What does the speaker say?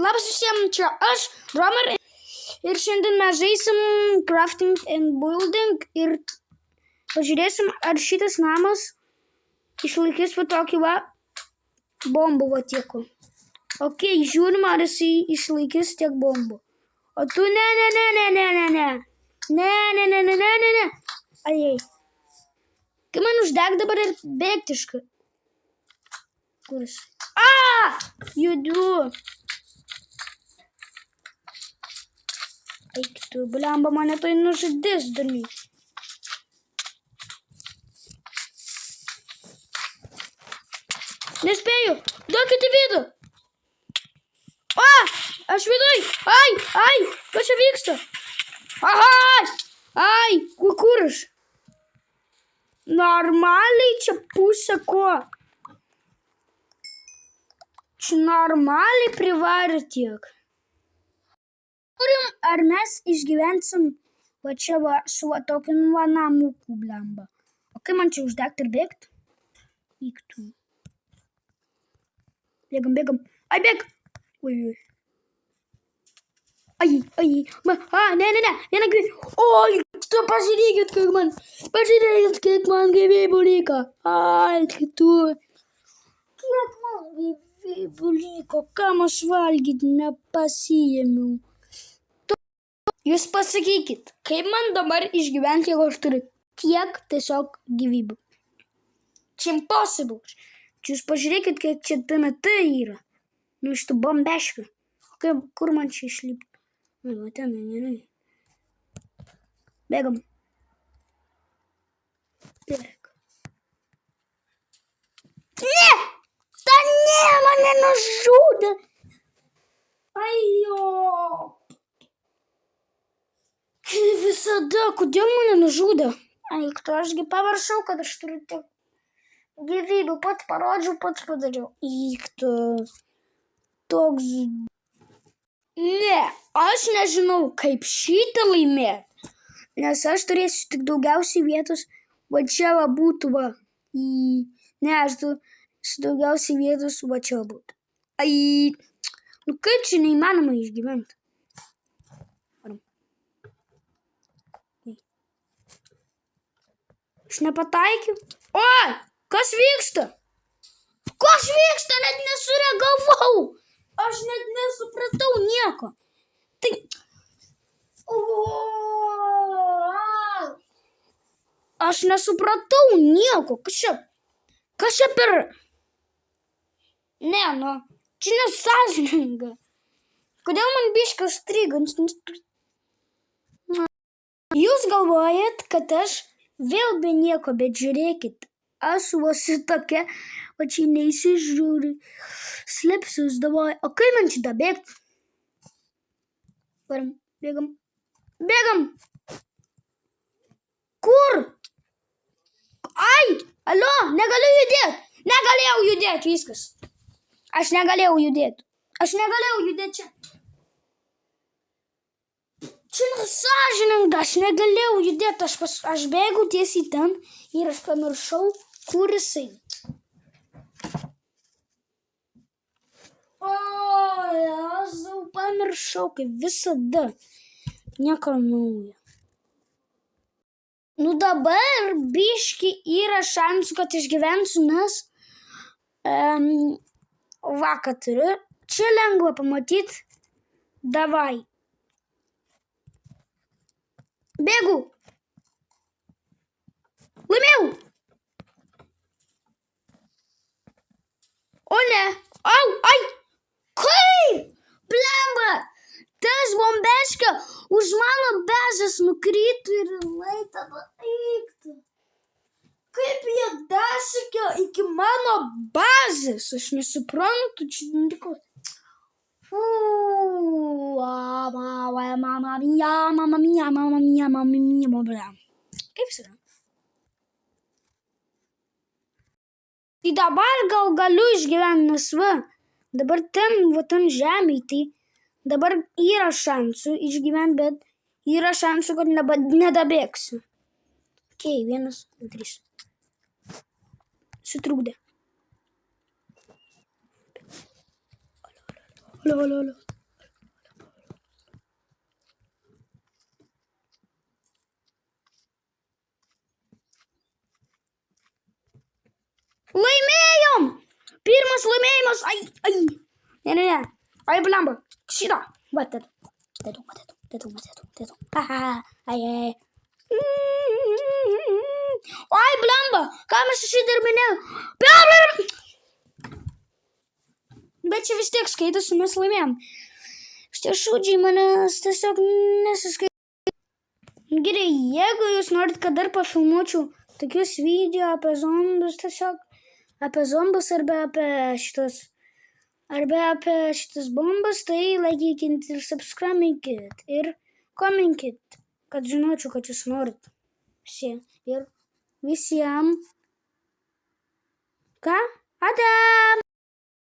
Labas visiems, čia aš, Romer, ir šiandien mes žaisim Crafting and Building ir pažiūrėsim, ar šitas namas išlaikys va tokį va bombų va tiek. Ok, žiūrim, ar jis išlaikys tiek bombų. O tu ne. Ajai. Kai man uždeg dabar ir bėgtiškai. Kuris? Judu. Eik tu, blemba, mane tai nužudys, durniai. Nespėju, duokit į vidų. Aš viduj. Ai, kas čia vyksta? Ai, kur aš? Normaliai čia pusę ko. Čia normaliai privarė tiek. Turim, ar mes išgyvensim va čia va su va tokiu va namuku, blemba. O kai man čia uždegti ir bėgti? Vyktų. Bėgam. Ai, bėg! Oi. Ai. Viena gyvybė. Oi, tu pažiūrėkit, kiek man gyvybių liko. Ai, tu. Kiek man gyvybių liko, kam aš valgyti nepasiėmiau. Jūs pasakykit, kaip man dabar išgyventi, jeigu aš turiu tiek tiesiog gyvybių. Čia impossible. Čia jūs pažiūrėkit, kiek čia TNT yra. Nu, iš tų bombeškių. Kur man čia išlipti? Va, ten, gerai. Bėgam. Bėg. Ne, mane nužudė. Ajo. Visada, kodėl mane nužudė? Eik, tu ašgi pavaršau, kad aš turiu tiek gyvybių, pats parodžiau, pats padariau. Eik, tu toks. Ne, aš nežinau, kaip šitą laimėti, nes aš turėsiu tik daugiausiai vietos, va čia va būtų va. Ne, aš turėsiu daugiausiai vietos, va čia va būtų. Ai, nu kaip čia neįmanoma išgyventi? Aš nepataikiau. Oi, kas vyksta? Kas vyksta? Net nesureagavau. Aš net nesupratau nieko. Tai... Aš nesupratau nieko. Kas čia per... Ne, nu, čia nesąžininga. Kodėl man biškį užstrigo? Jūs galvojat, kad aš vėl be nieko, bet žiūrėkit, aš esu tokia, o čia neįsižiūri, slėpsius davai, o kaip man čia dabėgti? Varam, bėgam. Kur? Ai, alo, negaliu judėti, viskas. Aš negalėjau judėti čia. Čia nesąžininga, aš negalėjau judėti, aš bėgau tiesiai ten ir aš pamiršau, kur jisai. Oi, aš jau pamiršau, kaip visada. Nieko naujo. Nu dabar biški yra šansų, kad išgyvensiu, nes vakar turiu. Čia lengva pamatyti. Davai. Bėgu. Laimėjau. O ne. Ai. Kaip? Blemba. Tas bombeška už mano bazės nukrito ir tada eiktų. Kaip jie dasikė iki mano bazės? Aš nesuprantu. Čia niko. Mamma mia. Kaip jis yra? Tai dabar gal galiu išgyventi, nes va, dabar ten žemėj, tai dabar yra šansų išgyventi, bet yra šansų, kad nedabėgsiu. Ok, 1, 2, 3. Sutrukdė. Alio. Ne. Ai, blemba. Šitą. Va, dedu. Ai. Ai, blemba. Ką mes susidirbinėjom? Bet čia vis tiek skaitosi, mes laimėjom. Šitie šūdžiai manęs tiesiog nesiskaito. Gerai, jeigu jūs norit, kad dar pafilmuočiau tokius video apie zombius, tiesiog apie zombius arba apie šitas bombas, tai laikykit ir subscribinkit ir komenkit, kad žinočiau, kad jūs norit. Ir visiems. Ką? Ate!